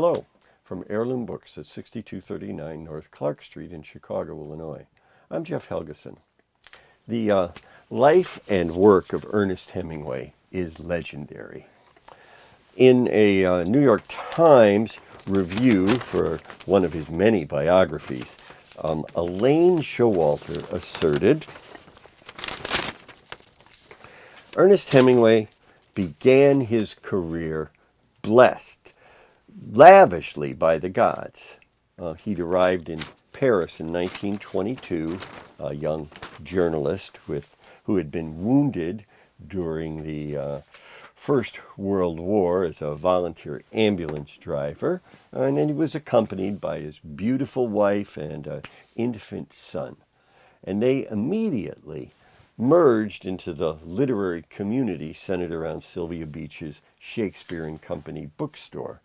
Hello, from Heirloom Books at 6239 North Clark Street in Chicago, Illinois. I'm Jeff Helgeson. The life and work of Ernest Hemingway is legendary. In a New York Times review for one of his many biographies, Elaine Showalter asserted, Ernest Hemingway began his career blessed lavishly by the gods. He'd arrived in Paris in 1922, a young journalist who had been wounded during the First World War as a volunteer ambulance driver, and then he was accompanied by his beautiful wife and an infant son. And they immediately merged into the literary community centered around Sylvia Beach's Shakespeare and Company bookstore.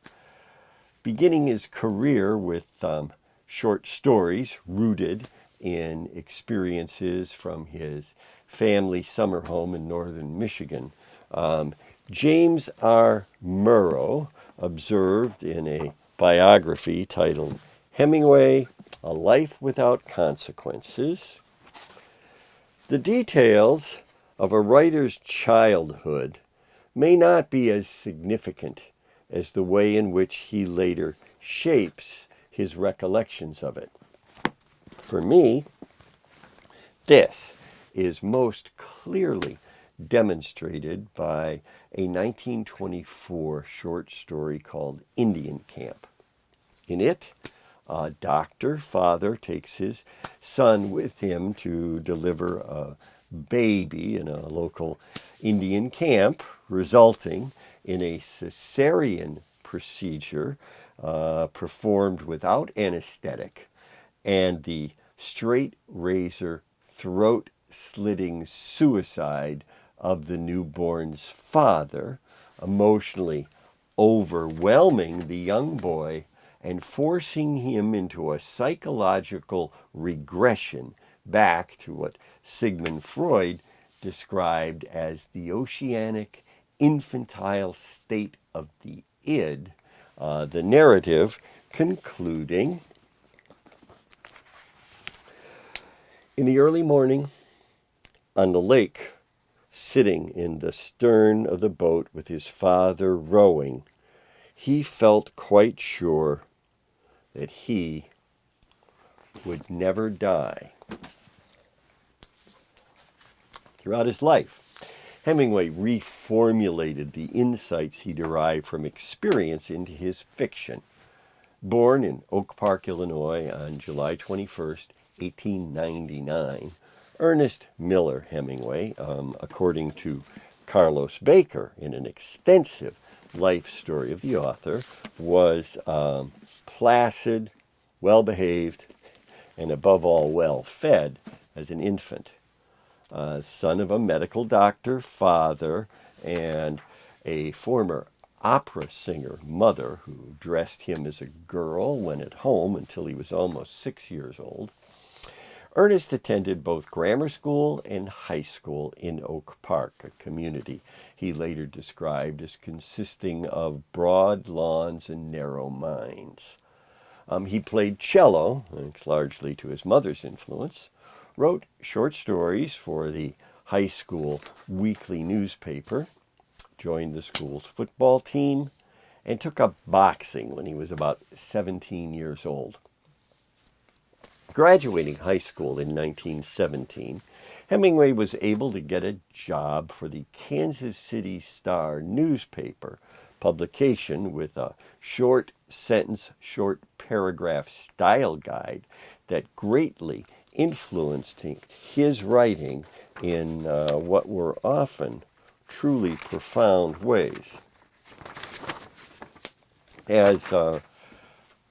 Beginning his career with short stories rooted in experiences from his family summer home in northern Michigan, James R. Murrow observed in a biography titled Hemingway, A Life Without Consequences, the details of a writer's childhood may not be as significant as the way in which he later shapes his recollections of it. For me, this is most clearly demonstrated by a 1924 short story called Indian Camp. In it, a doctor father takes his son with him to deliver a baby in a local Indian camp, resulting in a cesarean procedure performed without anesthetic and the straight razor throat slitting suicide of the newborn's father, emotionally overwhelming the young boy and forcing him into a psychological regression back to what Sigmund Freud described as the oceanic infantile state of the id, the narrative concluding, in the early morning, on the lake, sitting in the stern of the boat with his father rowing, he felt quite sure that he would never die. Throughout his life, Hemingway reformulated the insights he derived from experience into his fiction. Born in Oak Park, Illinois on July 21st, 1899, Ernest Miller Hemingway, according to Carlos Baker in an extensive life story of the author, was placid, well-behaved, and above all well-fed as an infant. Son of a medical doctor, father, and a former opera singer mother who dressed him as a girl when at home until he was almost 6 years old, Ernest attended both grammar school and high school in Oak Park, a community he later described as consisting of broad lawns and narrow mines. He played cello, thanks largely to his mother's influence, wrote short stories for the high school weekly newspaper, joined the school's football team, and took up boxing when he was about 17 years old. Graduating high school in 1917, Hemingway was able to get a job for the Kansas City Star newspaper publication with a short sentence, short paragraph style guide that greatly influenced his writing in what were often truly profound ways. As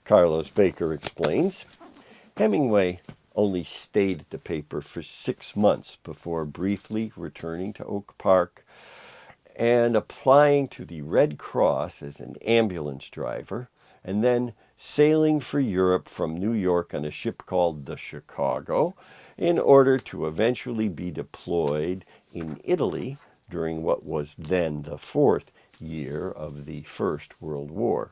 Carlos Baker explains, Hemingway only stayed at the paper for 6 months before briefly returning to Oak Park and applying to the Red Cross as an ambulance driver, and then sailing for Europe from New York on a ship called the Chicago in order to eventually be deployed in Italy during what was then the 4th year of the First World War.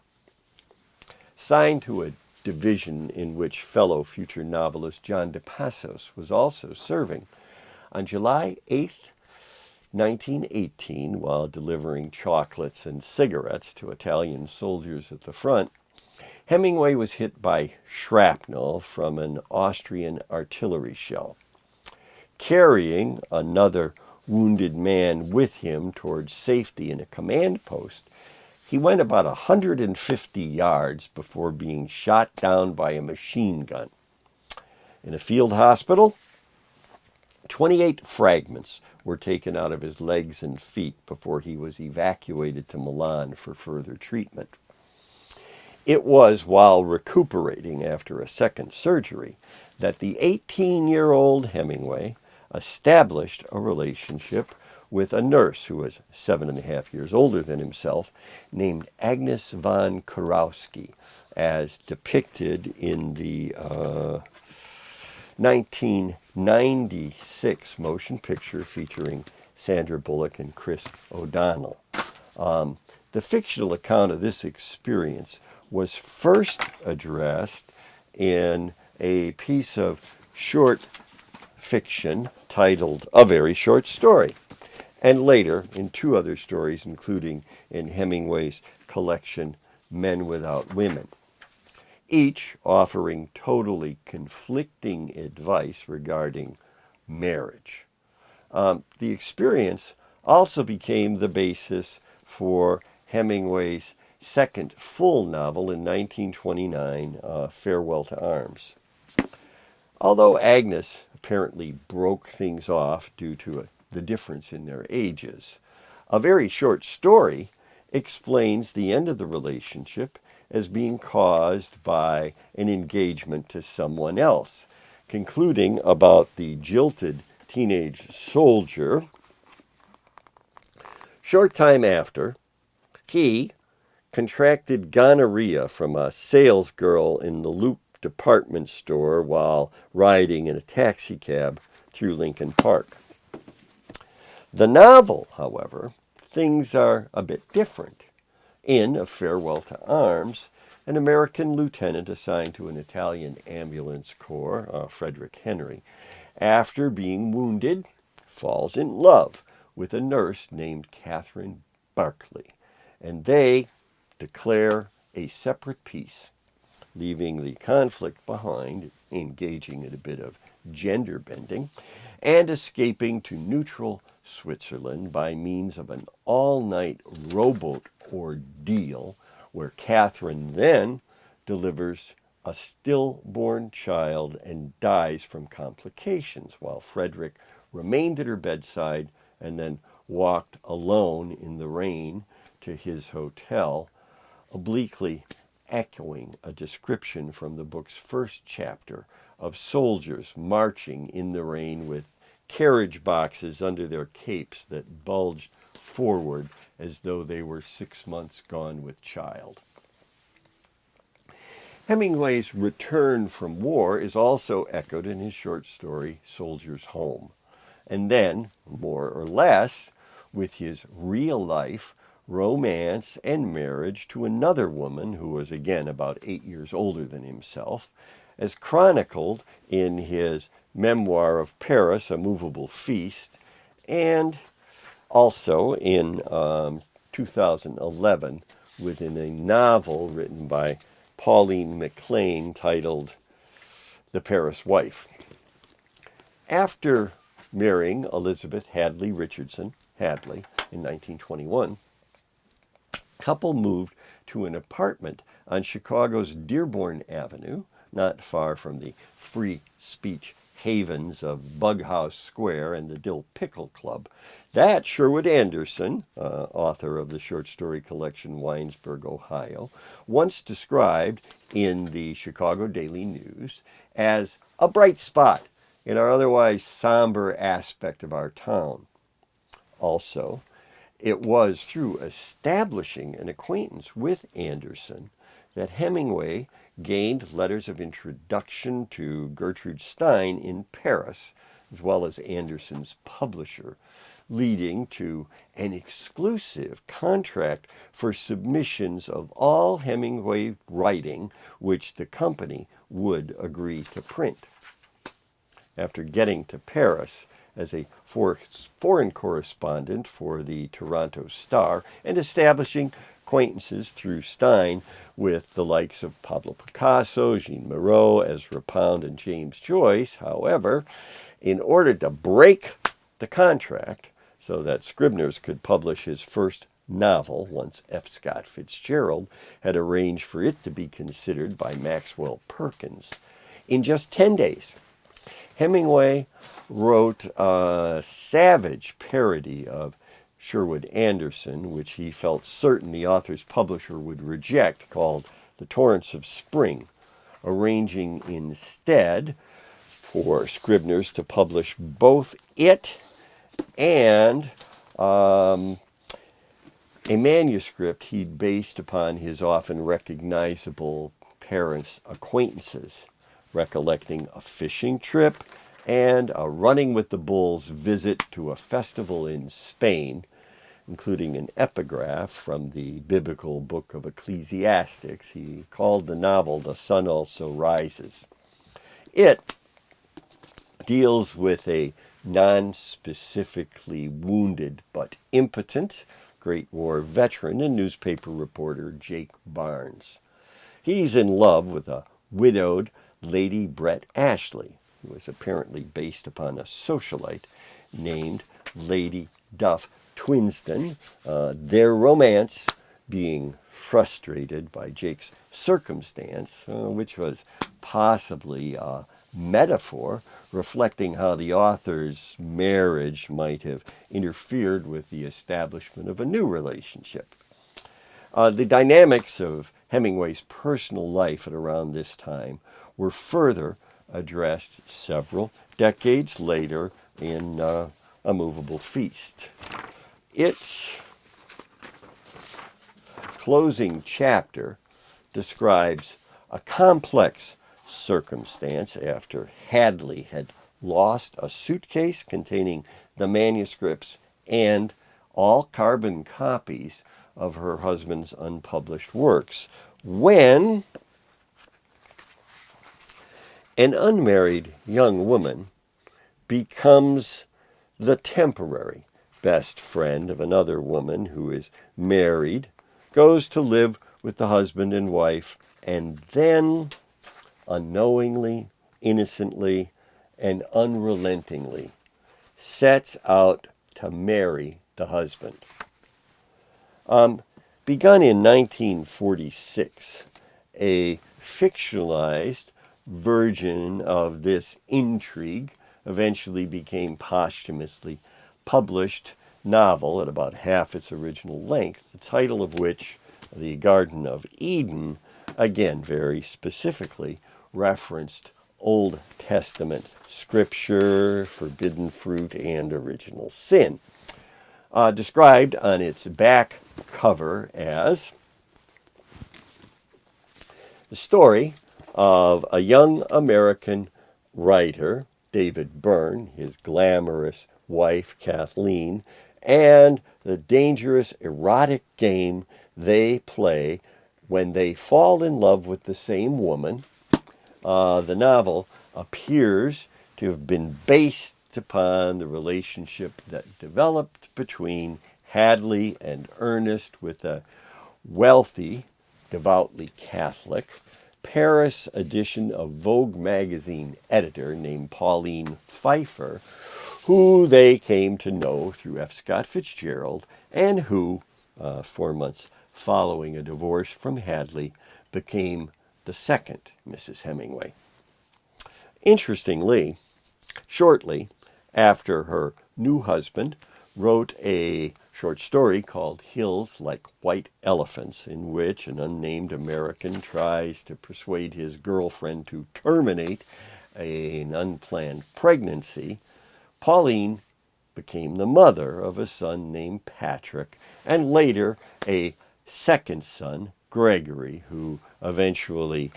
assigned to a division in which fellow future novelist John de Passos was also serving. On July 8th, 1918, while delivering chocolates and cigarettes to Italian soldiers at the front, Hemingway was hit by shrapnel from an Austrian artillery shell. Carrying another wounded man with him towards safety in a command post, he went about 150 yards before being shot down by a machine gun. In a field hospital, 28 fragments were taken out of his legs and feet before he was evacuated to Milan for further treatment. It was while recuperating after a second surgery that the 18-year-old Hemingway established a relationship with a nurse who was 7.5 years older than himself, named Agnes von Kurowski, as depicted in the 1996 motion picture featuring Sandra Bullock and Chris O'Donnell. The fictional account of this experience was first addressed in a piece of short fiction titled A Very Short Story, and later in two other stories, including in Hemingway's collection Men Without Women, each offering totally conflicting advice regarding marriage. The experience also became the basis for Hemingway's second full novel in 1929, Farewell to Arms. Although Agnes apparently broke things off due to the difference in their ages, A Very Short Story explains the end of the relationship as being caused by an engagement to someone else, concluding about the jilted teenage soldier. Short time after, he contracted gonorrhea from a salesgirl in the Loop department store while riding in a taxicab through Lincoln Park. The novel, however, things are a bit different. In A Farewell to Arms, an American lieutenant assigned to an Italian ambulance corps, Frederick Henry, after being wounded, falls in love with a nurse named Catherine Barclay, and they declare a separate peace, leaving the conflict behind, engaging in a bit of gender bending, and escaping to neutral Switzerland by means of an all-night rowboat ordeal where Catherine then delivers a stillborn child and dies from complications, while Frederick remained at her bedside and then walked alone in the rain to his hotel, obliquely echoing a description from the book's first chapter of soldiers marching in the rain with carriage boxes under their capes that bulged forward as though they were 6 months gone with child. Hemingway's return from war is also echoed in his short story, Soldier's Home, and then, more or less, with his real-life romance and marriage to another woman who was again about 8 years older than himself, as chronicled in his memoir of Paris, A Movable Feast, and also in 2011 within a novel written by Pauline MacLean titled The Paris Wife. After marrying Elizabeth Hadley Richardson, Hadley, in 1921, the couple moved to an apartment on Chicago's Dearborn Avenue, not far from the free speech havens of Bughouse Square and the Dill Pickle Club, that Sherwood Anderson, author of the short story collection Winesburg, Ohio, once described in the Chicago Daily News as a bright spot in our otherwise somber aspect of our town. Also, it was through establishing an acquaintance with Anderson that Hemingway gained letters of introduction to Gertrude Stein in Paris, as well as Anderson's publisher, leading to an exclusive contract for submissions of all Hemingway writing which the company would agree to print. After getting to Paris as a foreign correspondent for the Toronto Star and establishing acquaintances through Stein with the likes of Pablo Picasso, Jean Moreau, Ezra Pound, and James Joyce, however, in order to break the contract so that Scribner's could publish his first novel once F. Scott Fitzgerald had arranged for it to be considered by Maxwell Perkins, in just 10 days, Hemingway wrote a savage parody of Sherwood Anderson, which he felt certain the author's publisher would reject, called The Torrents of Spring, arranging instead for Scribner's to publish both it and a manuscript he'd based upon his often recognizable parents' acquaintances, recollecting a fishing trip and a running with the bulls visit to a festival in Spain, including an epigraph from the biblical book of Ecclesiastes. He called the novel The Sun Also Rises. It deals with a non-specifically wounded but impotent Great War veteran and newspaper reporter Jake Barnes. He's in love with a widowed Lady Brett Ashley, who was apparently based upon a socialite named Lady Duff Twinston, their romance being frustrated by Jake's circumstance, which was possibly a metaphor reflecting how the author's marriage might have interfered with the establishment of a new relationship. The dynamics of Hemingway's personal life at around this time were further addressed several decades later in A Movable Feast. Its closing chapter describes a complex circumstance after Hadley had lost a suitcase containing the manuscripts and all carbon copies of her husband's unpublished works, when an unmarried young woman becomes the temporary best friend of another woman who is married, goes to live with the husband and wife, and then unknowingly, innocently, and unrelentingly sets out to marry the husband. Begun in 1946, a fictionalized version of this intrigue eventually became posthumously published novel at about half its original length, the title of which, The Garden of Eden, again very specifically referenced Old Testament scripture, forbidden fruit, and original sin. Described on its back cover as the story of a young American writer, David Byrne, his glamorous wife, Kathleen, and the dangerous erotic game they play when they fall in love with the same woman. The novel appears to have been based upon the relationship that developed between Hadley and Ernest with a wealthy, devoutly Catholic, Paris edition of Vogue magazine editor named Pauline Pfeiffer, who they came to know through F. Scott Fitzgerald, and who, 4 months following a divorce from Hadley, became the second Mrs. Hemingway. Interestingly, shortly after her new husband wrote a short story called Hills Like White Elephants, in which an unnamed American tries to persuade his girlfriend to terminate an unplanned pregnancy, Pauline became the mother of a son named Patrick, and later a second son, Gregory, who eventually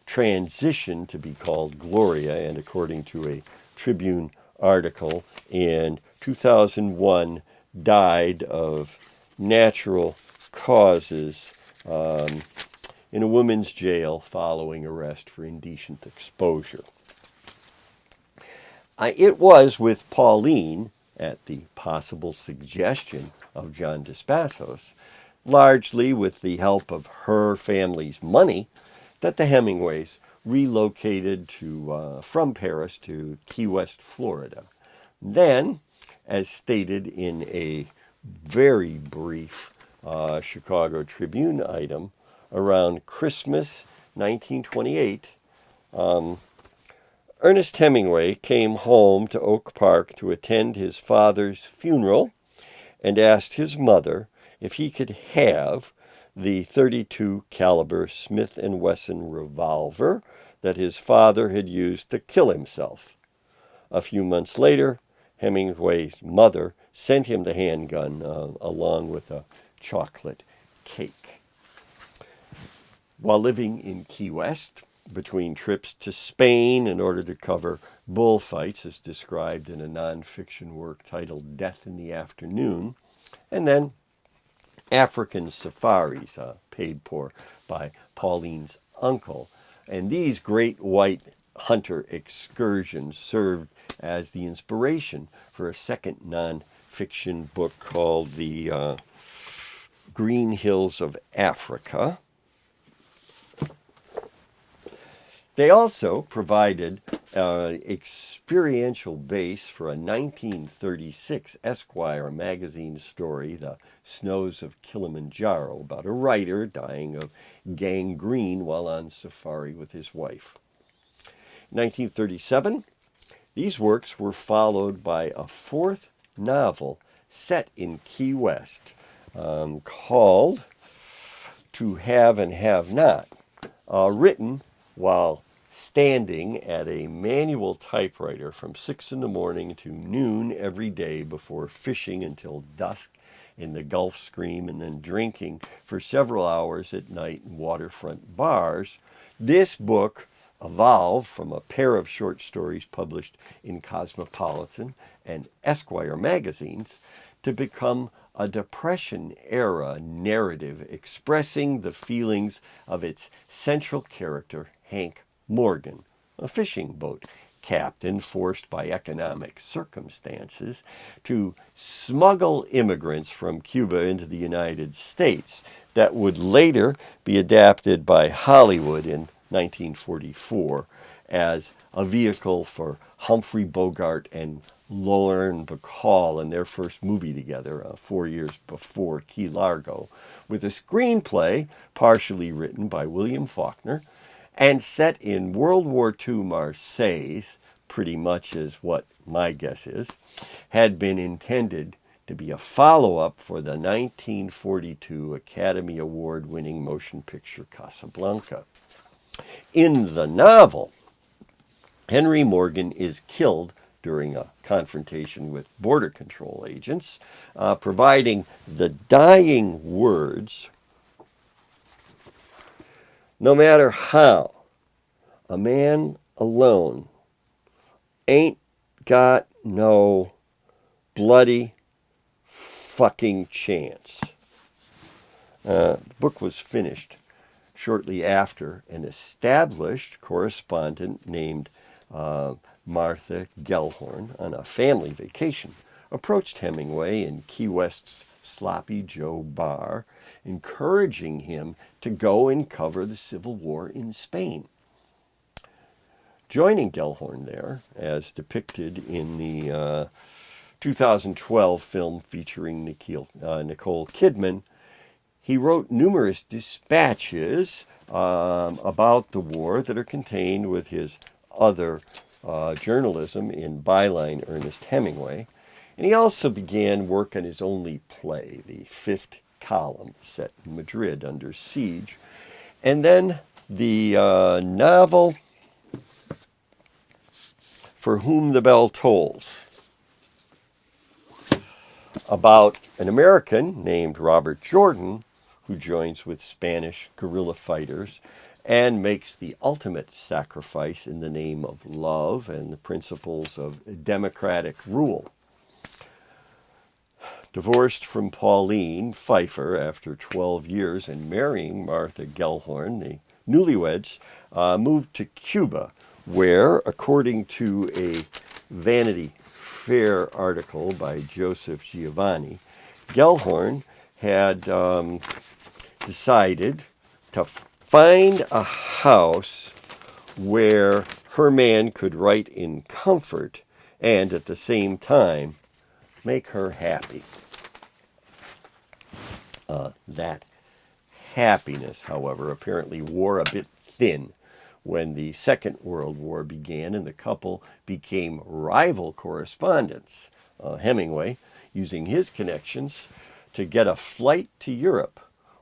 transitioned to be called Gloria, and according to a Tribune article in 2001, died of natural causes in a women's jail following arrest for indecent exposure. It was with Pauline, at the possible suggestion of John Despassos, largely with the help of her family's money, that the Hemingways relocated from Paris to Key West, Florida. Then, as stated in a very brief Chicago Tribune item, around Christmas 1928, Ernest Hemingway came home to Oak Park to attend his father's funeral and asked his mother if he could have the .32 caliber Smith & Wesson revolver that his father had used to kill himself. A few months later, Hemingway's mother sent him the handgun along with a chocolate cake. While living in Key West, between trips to Spain in order to cover bullfights, as described in a nonfiction work titled Death in the Afternoon, and then African safaris paid for by Pauline's uncle. And these great white hunter excursions served as the inspiration for a second nonfiction book called The Green Hills of Africa. They also provided experiential base for a 1936 Esquire magazine story, The Snows of Kilimanjaro, about a writer dying of gangrene while on safari with his wife. In 1937, these works were followed by a fourth novel set in Key West called To Have and Have Not, written while standing at a manual typewriter from 6 in the morning to noon every day before fishing until dusk in the Gulf Stream and then drinking for several hours at night in waterfront bars. This book evolved from a pair of short stories published in Cosmopolitan and Esquire magazines to become a Depression-era narrative expressing the feelings of its central character, Hank Morgan, a fishing boat captain forced by economic circumstances to smuggle immigrants from Cuba into the United States that would later be adapted by Hollywood in 1944 as a vehicle for Humphrey Bogart and Lauren Bacall in their first movie together 4 years before Key Largo, with a screenplay partially written by William Faulkner and set in World War II Marseille, pretty much as what my guess is, had been intended to be a follow-up for the 1942 Academy Award-winning motion picture Casablanca. In the novel, Henry Morgan is killed during a confrontation with border control agents, providing the dying words, "No matter how, a man alone ain't got no bloody fucking chance." The book was finished shortly after an established correspondent named Martha Gellhorn, on a family vacation, approached Hemingway in Key West's Sloppy Joe bar, encouraging him to go and cover the Civil War in Spain. Joining Gellhorn there, as depicted in the 2012 film featuring Nicole Kidman, he wrote numerous dispatches about the war that are contained with his other journalism in Byline Ernest Hemingway. And he also began work on his only play, The Fifth Column, set in Madrid under siege. And then the novel For Whom the Bell Tolls, about an American named Robert Jordan who joins with Spanish guerrilla fighters and makes the ultimate sacrifice in the name of love and the principles of democratic rule. Divorced from Pauline Pfeiffer after 12 years and marrying Martha Gellhorn, the newlyweds moved to Cuba, where, according to a Vanity Fair article by Joseph Giovanni, Gellhorn had decided to find a house where her man could write in comfort and at the same time make her happy. That happiness, however, apparently wore a bit thin when the Second World War began and the couple became rival correspondents. Hemingway, using his connections to get a flight to Europe,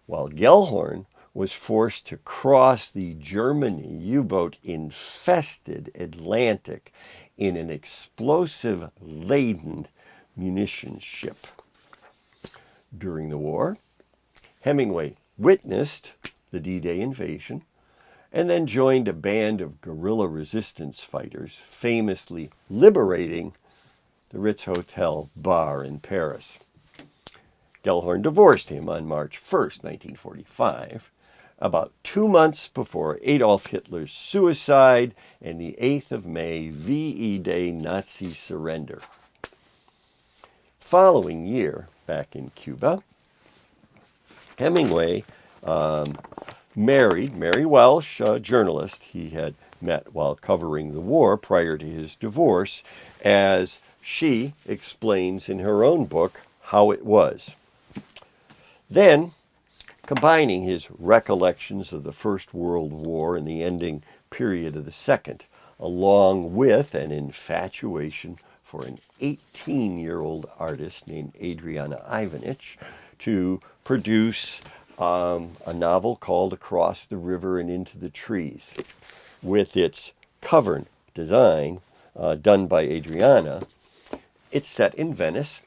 while Gellhorn was forced to cross the German U-boat infested Atlantic in an explosive-laden munition ship. During the war, Hemingway witnessed the D-Day invasion and then joined a band of guerrilla resistance fighters, famously liberating the Ritz Hotel bar in Paris. Gellhorn divorced him on March 1st, 1945, about 2 months before Adolf Hitler's suicide and the 8th of May VE Day Nazi surrender. Following year, back in Cuba, Hemingway married Mary Welsh, a journalist he had met while covering the war prior to his divorce, as she explains in her own book, How It Was. Then, combining his recollections of the First World War and the ending period of the Second, along with an infatuation for an 18-year-old artist named Adriana Ivanich, to produce a novel called Across the River and Into the Trees, with its cover design done by Adriana. It's set in Venice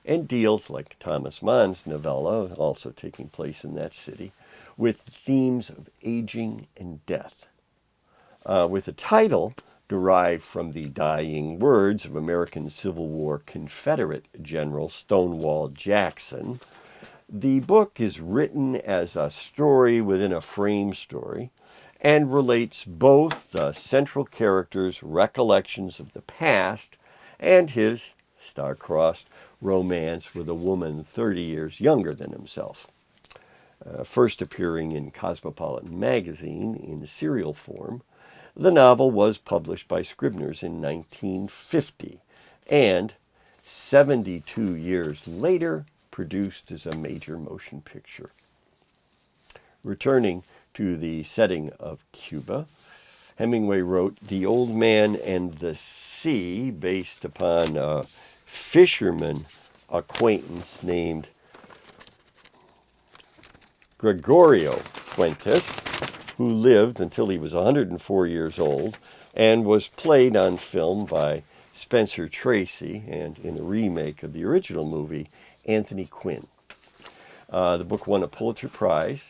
and deals, like Thomas Mann's novella, also taking place in that city, with themes of aging and death. With a title derived from the dying words of American Civil War Confederate General Stonewall Jackson, the book is written as a story within a frame story and relates both the central character's recollections of the past and his star-crossed romance with a woman 30 years younger than himself. First appearing in Cosmopolitan magazine in serial form, the novel was published by Scribner's in 1950 and 72 years later produced as a major motion picture. Returning to the setting of Cuba, Hemingway wrote The Old Man and the Sea, based upon a fisherman acquaintance named Gregorio Fuentes, who lived until he was 104 years old and was played on film by Spencer Tracy and in a remake of the original movie, Anthony Quinn. The book won a Pulitzer Prize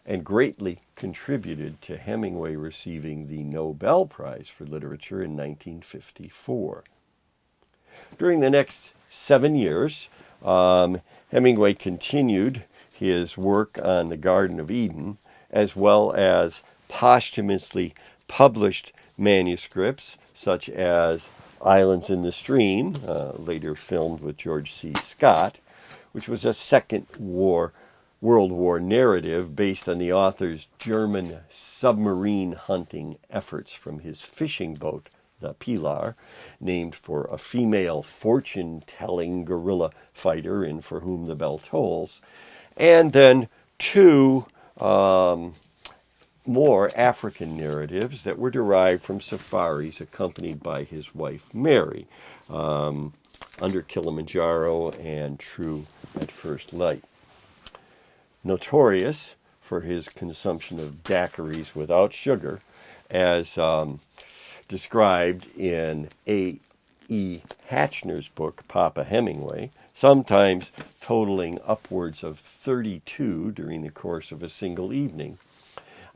and greatly contributed to Hemingway receiving the Nobel Prize for Literature in 1954. During the next 7 years, Hemingway continued his work on the Garden of Eden, as well as posthumously published manuscripts such as Islands in the Stream, later filmed with George C. Scott, which was a Second World War narrative based on the author's German submarine hunting efforts from his fishing boat, the Pilar, named for a female fortune-telling guerrilla fighter in For Whom the Bell Tolls, and then 2 more African narratives that were derived from safaris accompanied by his wife Mary, Under Kilimanjaro and True at First Light. Notorious for his consumption of daiquiris without sugar, as described in A.E. Hatchner's book, Papa Hemingway, sometimes totaling upwards of 32 during the course of a single evening.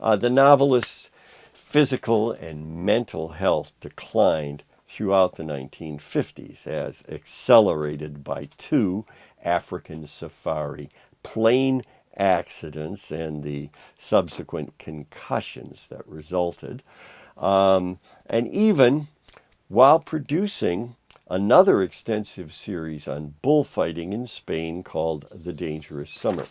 The novelist's physical and mental health declined throughout the 1950s, as accelerated by two African safari plane accidents and the subsequent concussions that resulted. And even while producing another extensive series on bullfighting in Spain called The Dangerous Summer,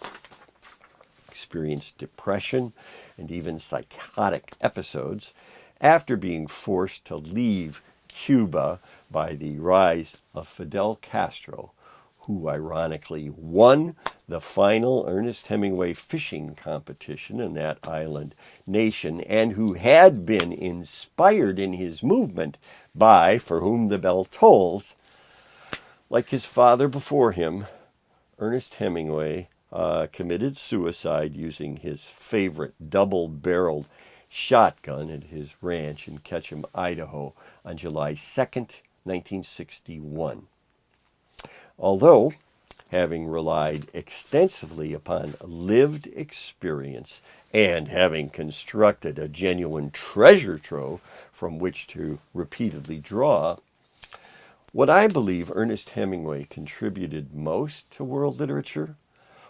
experienced depression and even psychotic episodes after being forced to leave Cuba by the rise of Fidel Castro, who ironically won the final Ernest Hemingway fishing competition in that island nation, and who had been inspired in his movement by For Whom the Bell Tolls. Like his father before him, Ernest Hemingway committed suicide using his favorite double-barreled shotgun at his ranch in Ketchum, Idaho on July 2nd, 1961. Although, having relied extensively upon lived experience and having constructed a genuine treasure trove from which to repeatedly draw, what I believe Ernest Hemingway contributed most to world literature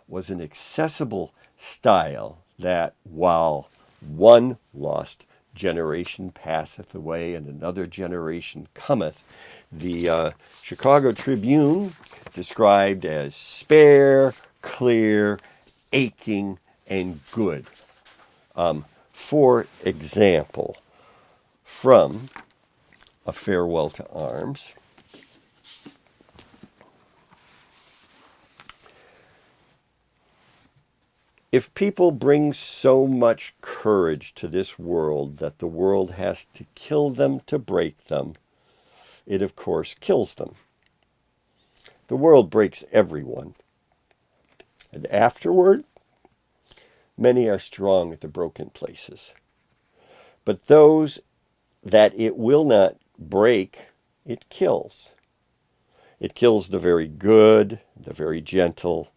was an accessible style that, while one lost generation passeth away and another generation cometh, the Chicago Tribune described as spare, clear, aching, and good. For example, from A Farewell to Arms, if people bring so much courage to this world that the world has to kill them to break them, it of course kills them. The world breaks everyone. And afterward, many are strong at the broken places. But those that it will not break, it kills. It kills the very good, the very gentle,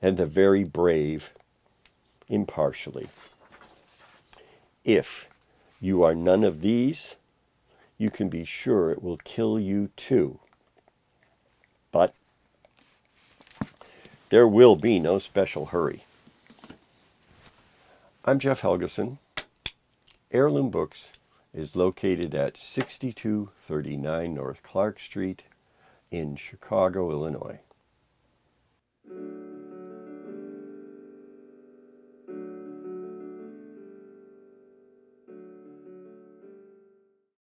and the very brave impartially. If you are none of these, you can be sure it will kill you too. But there will be no special hurry. I'm Jeff Helgeson. Heirloom Books is located at 6239 North Clark Street in Chicago, Illinois.